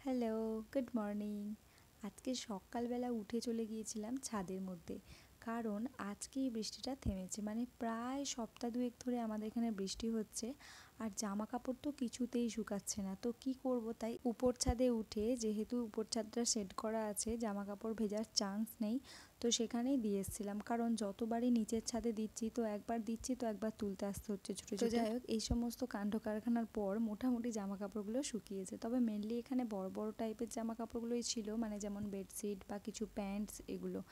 Hello, good morning. আজকে সকালবেলা উঠে চলে গিয়েছিলাম ছাদের মধ্যে, কারণ আজকে এই বৃষ্টিটা থেমেছে। মানে প্রায় সপ্তাহ দুয়েক ধরে আমাদের এখানে বৃষ্টি হচ্ছে, আর জামা কাপড় তো কিছুতেই শুকাচ্ছে না। তো কি করব, তাই উপর ছাদে উঠে, যেহেতু উপর ছাদটা সেট করা আছে, জামা কাপড় ভেজার চান্স নেই, তো সেখানেই দিয়ে এসেছিলাম। কারণ যতবারই নিচের ছাদে দিচ্ছি তো একবার তুলতে আসতে হচ্ছে ছোটো ছোটো। যাই হোক, এই সমস্ত কাণ্ড কারখানার পর মোটামুটি জামা কাপড়গুলো শুকিয়েছে। তবে মেনলি এখানে বড় বড় টাইপের জামা কাপড়গুলোই ছিল, মানে যেমন বেডশিট বা কিছু প্যান্টস এগুলো।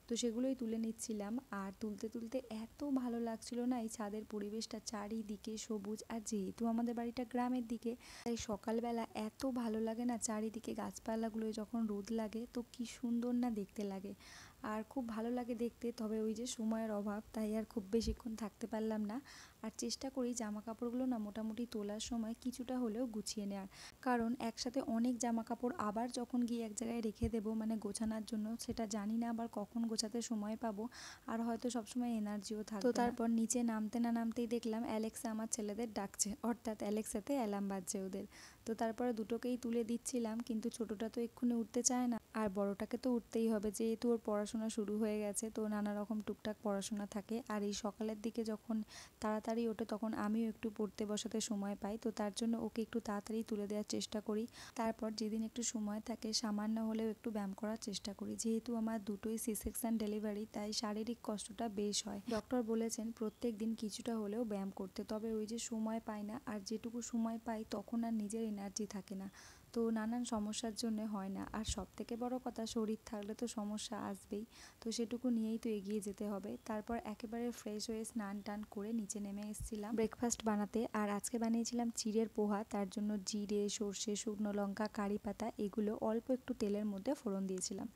তো সেগুলোই তুলে নিচ্ছিলাম, আর তুলতে তুলতে এত ভালো লাগছিল না এই ছাদের পরিবেশটা, চারিদিকে সবুজ। আর যেহেতু আমাদের বাড়িটা গ্রামের দিকে, তাই সকালবেলা এত ভালো লাগে না, চারিদিকে গাছপালাগুলো যখন রোদ লাগে তো কি সুন্দর না দেখতে লাগে, আর খুব ভালো লাগে দেখতে। তবে ওই যে সময়ের অভাব, তাই আর খুব বেশিক্ষণ থাকতে পারলাম না। আর চেষ্টা করি জামা কাপড়গুলো না মোটামুটি তোলার সময় কিছুটা হলেও গুছিয়ে নেওয়ার, কারণ একসাথে অনেক জামা কাপড় আবার যখন গিয়ে এক জায়গায় রেখে দেবো মানে গোছানোর জন্য, সেটা জানি না আবার কখন গোছাতে সময় পাবো, আর হয়তো সবসময় এনার্জিও থাকবে। তো তারপর নিচে নামতে না নামতেই দেখলাম অ্যালেক্সা আমার ছেলেদের ডাকছে, অর্থাৎ অ্যালেক্সাতে অ্যালার্ম বাজছে ওদের। তো তারপরে দুটোকেই তুলে দিচ্ছিলাম, কিন্তু ছোটোটা তো এক্ষুনি উঠতে চায় না, আর বড়টাকে তো উঠতেই হবে, যেহেতু ওর পড়াশোনা শুরু হয়ে গেছে, তো নানা রকম টুকটাক পড়াশোনা থাকে। আর এই সকালের দিকে যখন তাড়াতাড়ি ওঠে তখন আমিও একটু পড়তে বসাতে সময় পাই, তো তার জন্য ওকে একটু তাড়াতাড়ি তুলে দেওয়ার চেষ্টা করি। তারপর যেদিন একটু সময় থাকে সামান্য হলেও একটু ব্যায়াম করার চেষ্টা করি। যেহেতু আমার দুটোই সি সেকশন ডেলিভারি, তাই শারীরিক কষ্টটা বেশ হয়। ডক্টর বলেছেন প্রত্যেক দিন কিছুটা হলেও ব্যায়াম করতে, তবে ওই যে সময় পাই না, আর যেটুকু সময় পাই তখন আর নিজের এনার্জি থাকে না, তো নানান সমস্যার জন্য হয় না। আর সব থেকে বড় কথা, শরীর থাকলে তো সমস্যা আসবেই, তো সেটুকু নিয়েই তো এগিয়ে যেতে হবে। তারপর একেবারে ফ্রেশ হয়ে স্নান টান করে নিচে নেমে এসেছিলাম ব্রেকফাস্ট বানাতে। আর আজকে বানিয়েছিলাম চিড়ের পোহা, তার জন্য জিরে, সর্ষে, শুকনো লঙ্কা, কারি পাতা এগুলো অল্প একটু তেলের মধ্যে ফোড়ন দিয়েছিলাম।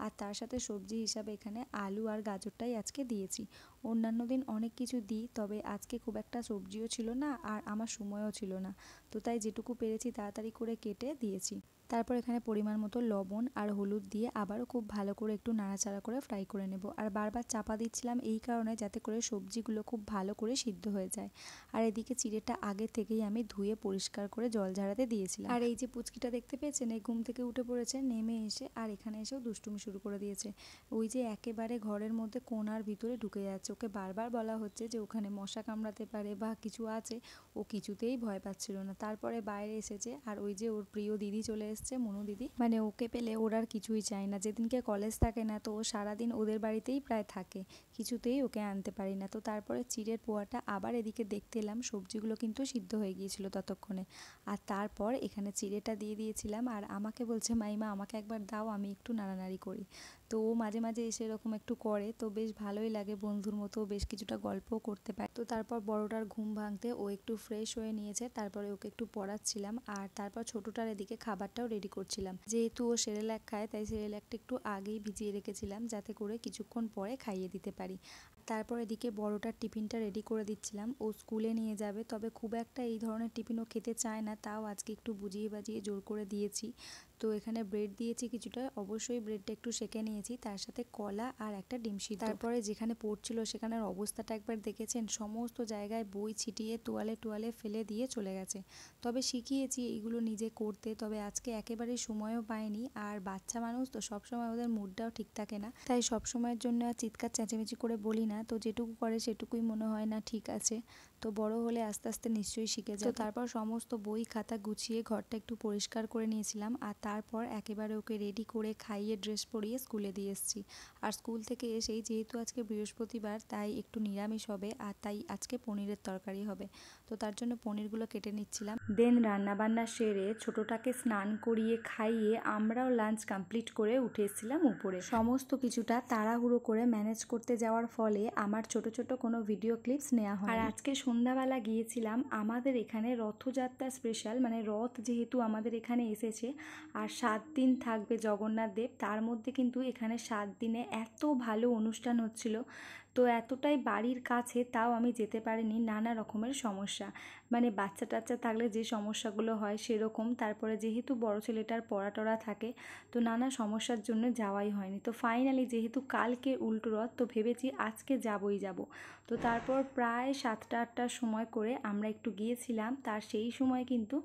আর তার সাথে সবজি হিসাবে এখানে আলু আর গাজরটাই আজকে দিয়েছি। অন্যান্য দিন অনেক কিছু দিই, তবে আজকে খুব একটা সবজিও ছিল না আর আমার সময়ও ছিল না, তো তাই যেটুকু পেরেছি তাড়াতাড়ি করে কেটে দিয়েছি। তারপর এখানে পরিমাণ মতো লবণ আর হলুদ দিয়ে আবারও খুব ভালো করে একটু নাড়াচাড়া করে ফ্রাই করে নেব। আর বারবার চাপা দিচ্ছিলাম এই কারণে, যাতে করে সবজিগুলো খুব ভালো করে সিদ্ধ হয়ে যায়। আর এদিকে চিড়েটা আগে থেকেই আমি ধুয়ে পরিষ্কার করে জল ঝরাতে দিয়েছিলাম। আর এই যে পুচকিটা দেখতে পেয়েছেন, এই ঘুম থেকে উঠে পড়েছে, নেমে এসে আর এখানে এসেও দুষ্টুমি শুরু করে দিয়েছে। ওই যে একেবারে ঘরের মধ্যে কোণার ভিতরে ঢুকে যাচ্ছে, ওকে বারবার বলা হচ্ছে যে ওখানে মশা কামড়াতে পারে বা কিছু আছে, ও কিছুতেই ভয় পাচ্ছিল না। তারপরে বাইরে এসেছে, আর ওই যে ওর প্রিয় দিদি চলে এসছে, মনু দিদি, মানে ওকে পেলে ওর আর কিছুই চাই না। যেদিনকে কলেজ থাকে না তো ও সারাদিন ওদের বাড়িতেই প্রায় থাকে, কিছুতেই ওকে আনতে পারি না। তো তারপরে চিড়ের পোয়াটা আবার এদিকে দেখতে এলাম, সবজিগুলো কিন্তু সিদ্ধ হয়ে গিয়েছিল ততক্ষণে। আর তারপর এখানে চিড়েটা দিয়ে দিয়েছিলাম, আর আমাকে বলছে মাইমা আমাকে একবার দাও, আমি একটু নাড়ানাড়ি করি। তো ও মাঝে মাঝে এসে এরকম একটু করে, তো বেশ ভালোই লাগে, বন্ধুর মতো বেশ কিছুটা গল্পও করতে পারে। তো তারপর বড়টার ঘুম ভাঙতে ও একটু ফ্রেশ হয়ে নিয়েছে, তারপরে ওকে একটু পড়াচ্ছিলাম, আর তারপর ছোটোটার এদিকে খাবারটাও রেডি করছিলাম। যেহেতু ও সেরেল্যাক খায়, তাই সেরেল্যাকটা একটু আগেই ভিজিয়ে রেখেছিলাম, যাতে করে কিছুক্ষণ পরে খাইয়ে দিতে পারি। তারপর এদিকে বড়টার টিফিনটা রেডি করে দিচ্ছিলাম, ও স্কুলে নিয়ে যাবে, তবে খুব একটা এই ধরনের টিফিন ও খেতে চায় না, তাও আজকে একটু বুঝিয়ে বাজিয়ে জোর করে দিয়েছি। তো এখানে ব্রেড দিয়েছি কিছুটা, অবশ্যই ব্রেডটা একটু সেঁকে নিয়েছি, তার সাথে কলা আর একটা ডিম সিদ্ধ। তারপরে যেখানে পড়ছিল সেখানের অবস্থাটা একবার দেখেছেন, সমস্ত জায়গায় বই ছিটিয়ে তোয়ালে টোয়ালে ফেলে দিয়ে চলে গেছে। তবে শিখিয়েছি এইগুলো নিজে করতে, তবে আজকে একেবারেই সময়ও পায়নি, আর বাচ্চা মানুষ তো সবসময় ওদের মুডটাও ঠিক থাকে না, তাই সবসময়ের জন্য আর চিৎকার চেঁচামেচি করে বলি না, তো যেটুকু করে সেটুকুই মনে হয় না ঠিক আছে। তো বড় হলে আস্তে আস্তে নিশ্চয়ই শিখে যাবে। তো তারপর সমস্ত বই খাতা গুছিয়ে ঘরটা একটু পরিষ্কার করে নিয়েছিলাম, আর তারপর একেবারে ওকে রেডি করে খাইয়ে ড্রেস পরিয়ে স্কুলে দিয়ে এসেছি। আর স্কুল থেকে এসেই, যেহেতু আজকে বৃহস্পতিবার, তাই একটু নিরামিষ হবে, আর তাই আজকে পনিরের তরকারি হবে, তো তার জন্য পনিরগুলো কেটে নিচ্ছিলাম। দেন রান্নাবান্না সেরে ছোটোটাকে স্নান করিয়ে খাইয়ে আমরাও লাঞ্চ কমপ্লিট করে উঠে এসেছিলাম উপরে। সমস্ত কিছুটা তাড়াহুড়ো করে ম্যানেজ করতে যাওয়ার ফলে আমার ছোট ছোট কোনো ভিডিও ক্লিপস নেওয়া হয়। আর আজকে সন্ধ্যাবেলা গিয়েছিলাম আমাদের এখানে রথযাত্রা স্পেশাল, মানে রথ যেহেতু আমাদের এখানে এসেছে, আর 7 দিন থাকবে জগন্নাথ দেব, তার মধ্যে কিন্তু এখানে 7 দিনে এত ভালো অনুষ্ঠান হচ্ছিল। তো এতটাই বাড়ির কাছে, তাও আমি যেতে পারিনি, নানা রকমের সমস্যা, মানে বাচ্চা টাচ্চা থাকলে যে সমস্যাগুলো হয় সেরকম। তারপরে যেহেতু বড় ছেলেটার পড়া টড়া থাকে, তো নানা সমস্যার জন্য যাওয়াই হয়নি। তো ফাইনালি যেহেতু কালকে উল্টো রথ, তো ভেবেছি আজকে যাবই যাব। তো তারপর প্রায় 7টা 8টার সময় করে আমরা একটু গিয়েছিলাম, তার সেই সময় কিন্তু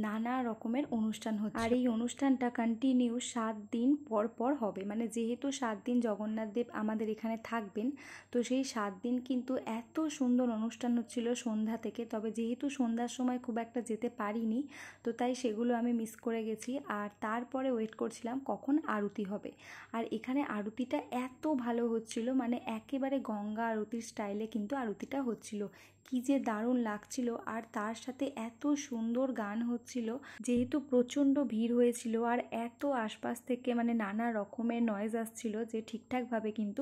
নানা রকমের অনুষ্ঠান হচ্ছে। আর এই অনুষ্ঠানটা কন্টিনিউ 7 দিন পর পর হবে, মানে যেহেতু 7 দিন জগন্নাথ দেব আমাদের এখানে থাকবেন, তো সেই 7 দিন কিন্তু এত সুন্দর অনুষ্ঠান হচ্ছিল সন্ধ্যা থেকে। তবে যেহেতু সন্ধ্যার সময় খুব একটা যেতে পারিনি, তো তাই সেগুলো আমি মিস করে গেছি। আর তারপরে ওয়েট করছিলাম কখন আরতি হবে। আর এখানে আরতিটা এত ভালো হচ্ছিল, মানে একেবারে গঙ্গা আরতির স্টাইলে কিন্তু আরতিটা হচ্ছিল। কি যে দারুণ লাগছিল, আর তার সাথে এত সুন্দর গান হচ্ছিল। যেহেতু প্রচণ্ড ভিড় হয়েছিল আর এত আশপাশ থেকে মানে নানা রকমের নয়েজ আসছিল যে ঠিকঠাকভাবে কিন্তু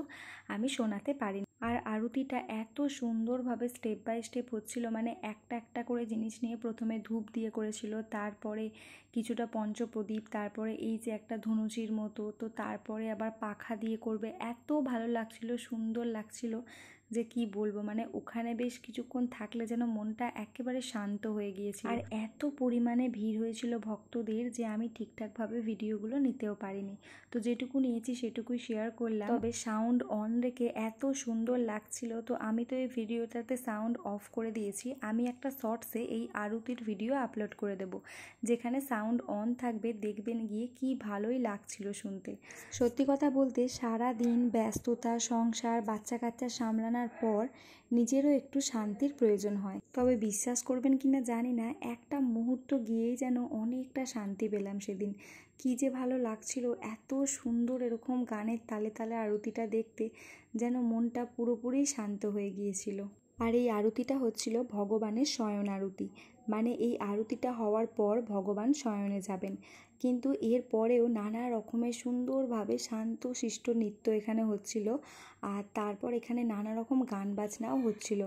আমি শোনাতে পারিনি। আর আরতিটা এত সুন্দরভাবে স্টেপ বাই স্টেপ হচ্ছিল, মানে একটা একটা করে জিনিস নিয়ে প্রথমে ধূপ দিয়ে করেছিল, তারপরে কিছুটা পঞ্চপ্রদীপ, তারপরে এই যে একটা ধনুচির মতো, তো তারপরে আবার পাখা দিয়ে করবে। এত ভালো লাগছিল, সুন্দর লাগছিল যে কি বলবো। মানে ওখানে বেশ কিছুক্ষণ থাকলে যেন মনটা একেবারে শান্ত হয়ে গিয়েছিল। আর এত পরিমাণে ভিড় হয়েছিল ভক্তদের যে আমি ঠিকঠাকভাবে ভিডিওগুলো নিতেও পারিনি। তো যেটুকু নিয়েছি সেটুকুই শেয়ার করলাম। তবে সাউন্ড অন রেখে এত সুন্দর লাগছিল। তো আমি তো এই ভিডিওটাতে সাউন্ড অফ করে দিয়েছি। আমি একটা শর্টসে এই আরতির ভিডিও আপলোড করে দেব, যেখানে সাউন্ড অন থাকবে, দেখবেন গিয়ে কি ভালোই লাগছিল শুনতে। সত্যি কথা বলতে সারা দিন ব্যস্ততা, সংসার, বাচ্চা কাচ্চা সামলানোর পর নিজেরও একটু শান্তির প্রয়োজন হয়। তবে বিশ্বাস করবেন কিনা জানি না, একটা মুহূর্ত গিয়েই যেন অনেকটা শান্তি পেলাম সেদিন। কি যে ভালো লাগছিল, এত সুন্দর এরকম গানের তালে তালে আরতিটা দেখতে, যেন মনটা পুরোপুরি শান্ত হয়ে গিয়েছিল। আর এই আরতিটা হচ্ছিল ভগবানের শয়ন আরতি, মানে এই আরতিটা হওয়ার পর ভগবান শয়নে যাবেন। কিন্তু এর পরেও নানা রকমের সুন্দরভাবে শান্তশিষ্ট নৃত্য এখানে হচ্ছিল। আর তারপর এখানে নানা রকম গান বাজনাও হচ্ছিল।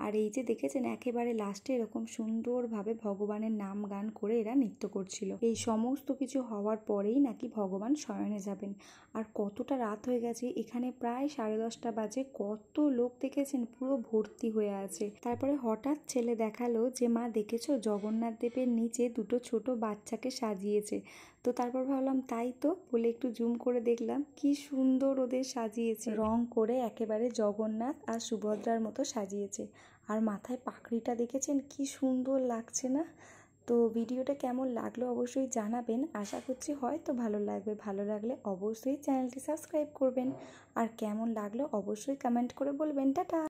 আর এই যে দেখেছেন একেবারে লাস্টে এরকম সুন্দরভাবে ভগবানের নাম গান করে এরা নৃত্য করছিল। এই সমস্ত কিছু হওয়ার পরেই নাকি ভগবান শয়নে যাবেন। আর কতটা রাত হয়ে গেছে, এখানে প্রায় 10:30 বাজে। কত লোক দেখেছেন, পুরো ভর্তি হয়ে আছে। তারপরে হঠাৎ ছেলে দেখালো যে মা দেখেছো জগন্নাথ দেবের নিচে দুটো ছোট বাচ্চাকে সাজিয়েছে। তো তারপর ভাবলাম তাই তো, বলে একটু জুম করে দেখলাম কি সুন্দর ওদের সাজিয়েছে, রং করে একেবারে জগন্নাথ আর সুভদ্রার মতো সাজিয়েছে। আর মাথায় পাখড়িটা দেখেছেন কি সুন্দর লাগছে না? তো ভিডিওটা কেমন লাগলো অবশ্যই জানাবেন। আশা করছি হয়তো ভালো লাগবে। ভালো লাগলে অবশ্যই চ্যানেলটি সাবস্ক্রাইব করবেন। আর কেমন লাগলো অবশ্যই কমেন্ট করে বলবেন। টাটা।